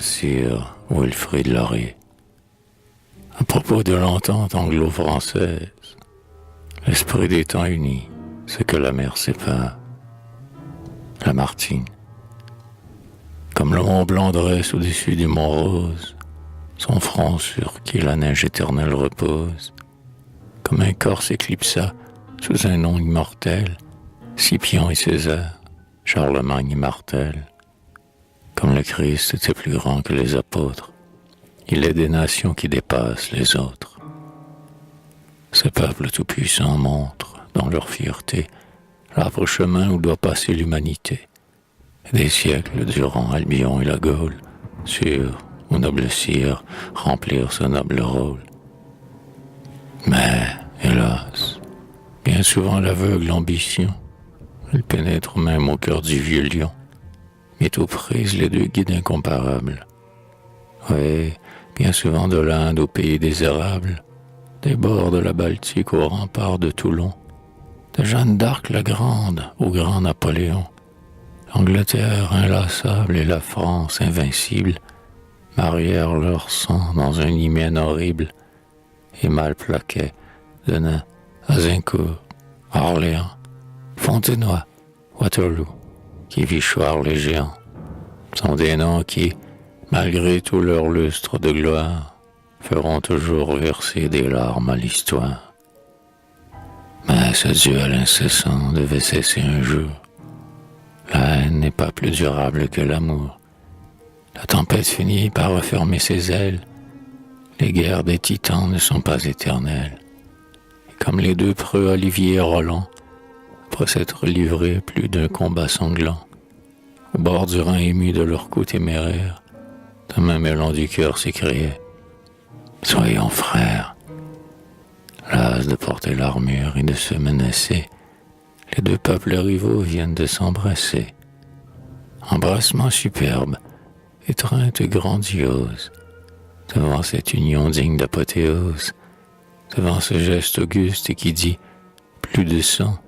Sir Wilfrid Laurier. À propos de l'entente anglo-française, l'esprit des temps unis, c'est que la mer sépare. Lamartine. Comme le mont Blanc dresse au-dessus du mont Rose, son front sur qui la neige éternelle repose, comme un corps s'éclipsa sous un nom immortel, Scipion et César, Charlemagne et Martel. Comme le Christ était plus grand que les apôtres, il est des nations qui dépassent les autres. Ce peuple tout-puissant montre, dans leur fierté, l'âpre chemin où doit passer l'humanité. Des siècles durant Albion et la Gaule, sur ou noble sire, remplir ce noble rôle. Mais, hélas, bien souvent l'aveugle ambition, elle pénètre même au cœur du vieux lion, bientôt prise les deux guides incomparables. Oui, bien souvent de l'Inde au pays des érables, des bords de la Baltique aux remparts de Toulon, de Jeanne d'Arc la Grande au grand Napoléon, l'Angleterre inlassable et la France invincible marièrent leur sang dans un hymen horrible et mal plaquaient de Nain, Azincourt, Orléans, Fontenoy, Waterloo, qui vichoirent les géants, sont des noms qui, malgré tout leur lustre de gloire, feront toujours verser des larmes à l'histoire. Mais ce duel incessant devait cesser un jour. La haine n'est pas plus durable que l'amour. La tempête finit par refermer ses ailes. Les guerres des titans ne sont pas éternelles. Et comme les deux preux Olivier et Roland, après s'être livrés plus d'un combat sanglant, au bord du Rhin ému de leur coup téméraire, d'un même élan du cœur s'écriait « Soyons frères !» Las de porter l'armure et de se menacer, les deux peuples rivaux viennent de s'embrasser. Embrassement superbe, étreinte grandiose, devant cette union digne d'apothéose, devant ce geste auguste et qui dit « Plus de sang »,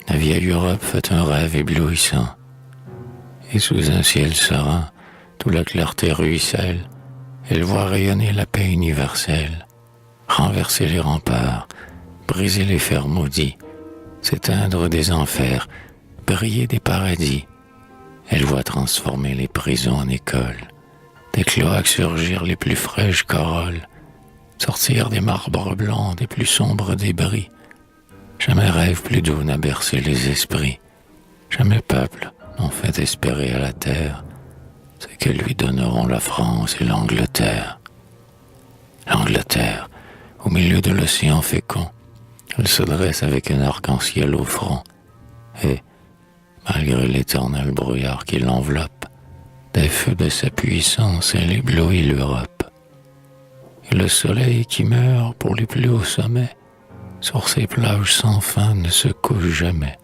la vieille Europe fait un rêve éblouissant. Et sous un ciel serein, d'où la clarté ruisselle, elle voit rayonner la paix universelle, renverser les remparts, briser les fers maudits, s'éteindre des enfers, briller des paradis. Elle voit transformer les prisons en écoles, des cloaques surgir les plus fraîches corolles, sortir des marbres blancs des plus sombres débris. Jamais rêve plus doux n'a bercé les esprits, jamais peuple n'ont fait espérer à la terre ce que lui donneront la France et l'Angleterre. L'Angleterre, au milieu de l'océan fécond, elle se dresse avec un arc-en-ciel au front, et, malgré l'éternel brouillard qui l'enveloppe, des feux de sa puissance elle éblouit l'Europe. Et le soleil qui meurt pour les plus hauts sommets, sur ces plages sans fin ne se couche jamais.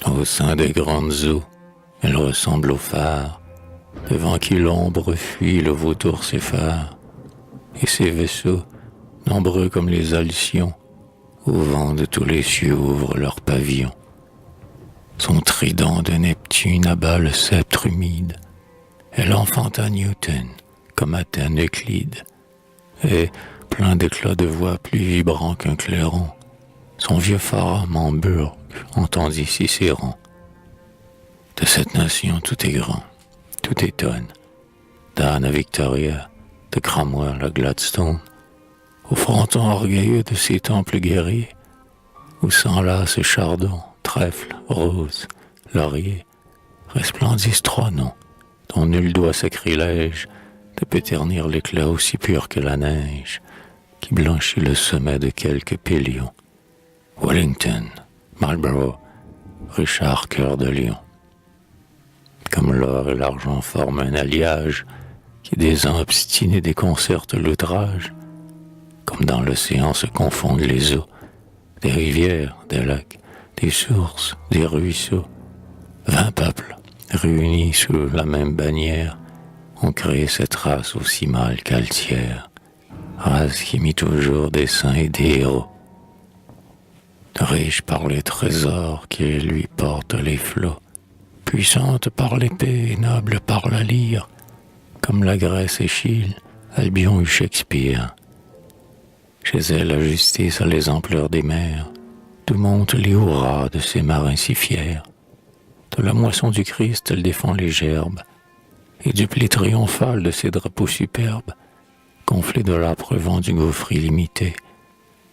Au sein des grandes eaux, elle ressemble au phare, devant qui l'ombre fuit le vautour s'effare, et ses vaisseaux, nombreux comme les alcyons, au vent de tous les cieux ouvrent leurs pavillons. Son trident de Neptune abat le sceptre humide, elle enfanta Newton, comme Athènes Euclide, et, plein d'éclats de voix plus vibrants qu'un clairon, son vieux phare Hambourg entendit Cicéron. De cette nation tout est grand, tout étonne, d'Anne à Victoria, de Cromwell à Gladstone, au fronton orgueilleux de ces temples guerriers, où s'enlacent chardon, trèfle, rose, laurier, resplendissent trois noms, dont nul doigt sacrilège ne peut ternir l'éclat aussi pur que la neige, qui blanchit le sommet de quelques pilions. Wellington, Marlborough, Richard Cœur de Lion. Comme l'or et l'argent forment un alliage qui des ans obstinés déconcerte l'outrage, comme dans l'océan se confondent les eaux, des rivières, des lacs, des sources, des ruisseaux. 20 peuples, réunis sous la même bannière, ont créé cette race aussi mâle qu'altière, race qui mit toujours des saints et des héros. Riche par les trésors qui lui portent les flots, puissante par l'épée et noble par la lyre, Comme la Grèce Échille, Albion eut Shakespeare. Chez elle, la justice a les ampleurs des mers, d'où montent les hurrahs de ces marins si fiers. De la moisson du Christ, elle défend les gerbes, et du pli triomphal de ses drapeaux superbes, gonflés de l'âpre vent du gouffre illimité,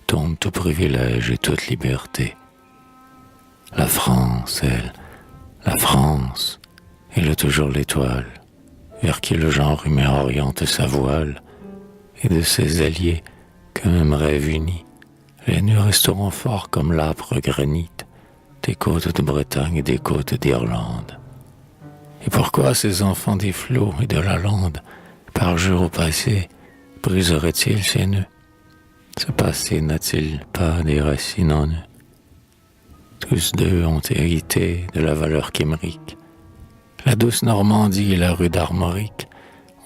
tombe tout privilège et toute liberté. La France, elle, la France, elle a toujours l'étoile, vers qui le genre humain oriente sa voile, et de ses alliés, qu'un même rêve uni, les nœuds resteront forts comme l'âpre granit des côtes de Bretagne et des côtes d'Irlande. Et pourquoi ces enfants des flots et de la lande, par jour au passé, briseraient-ils ces nœuds? Ce passé n'a-t-il pas des racines en eux? Tous deux ont hérité de la valeur kémerique. La douce Normandie et la rue d'Armorique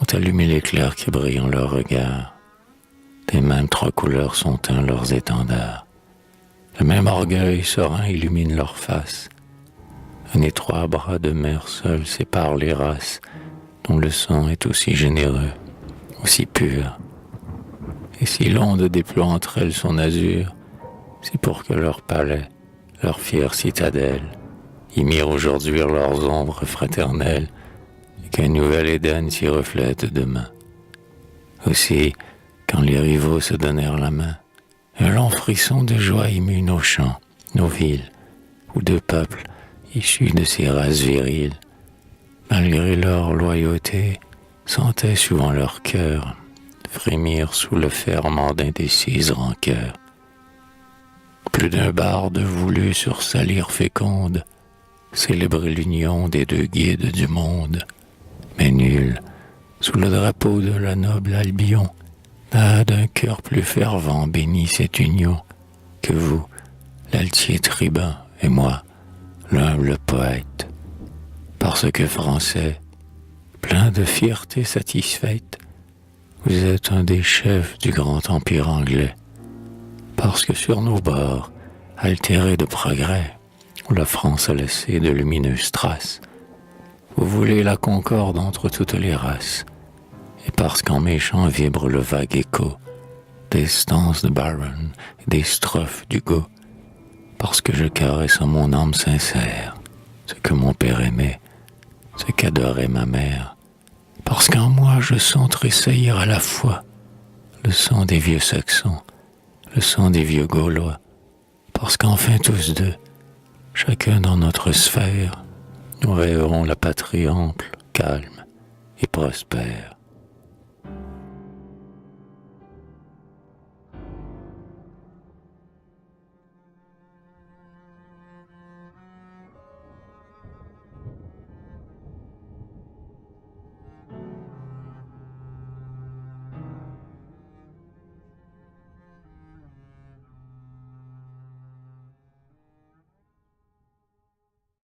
ont allumé l'éclair qui brille en leur regard. Des mêmes trois couleurs sont teints leurs étendards. Le même orgueil serein illumine leur face. Un étroit bras de mer seul sépare les races, dont le sang est aussi généreux, aussi pur. Et si l'onde déploie entre elles son azur, c'est pour que leur palais, leur fière citadelle, y mirent aujourd'hui leurs ombres fraternelles, et qu'un nouvel Éden s'y reflète demain. Aussi, quand les rivaux se donnèrent la main, un long frisson de joie émut nos champs, nos villes, où deux peuples, issus de ces races viriles, malgré leur loyauté, sentaient souvent leur cœur frémir sous le ferment d'indécises rancœurs. Plus d'un barde voulut sur sa lyre féconde célébrer l'union des deux guides du monde, mais nul, sous le drapeau de la noble Albion, n'a d'un cœur plus fervent béni cette union que vous, l'altier tribun, et moi, l'humble poète. Parce que français, plein de fierté satisfaite, vous êtes un des chefs du grand empire anglais. Parce que sur nos bords, altérés de progrès, où la France a laissé de lumineuses traces, vous voulez la concorde entre toutes les races. Et parce qu'en mes chants vibre le vague écho des stances de Byron et des strophes d'Hugo, parce que je caresse en mon âme sincère ce que mon père aimait, ce qu'adorait ma mère, parce qu'en moi je sens tressaillir à la fois le sang des vieux Saxons, le sang des vieux Gaulois, parce qu'enfin tous deux, chacun dans notre sphère, nous rêverons la patrie ample, calme et prospère.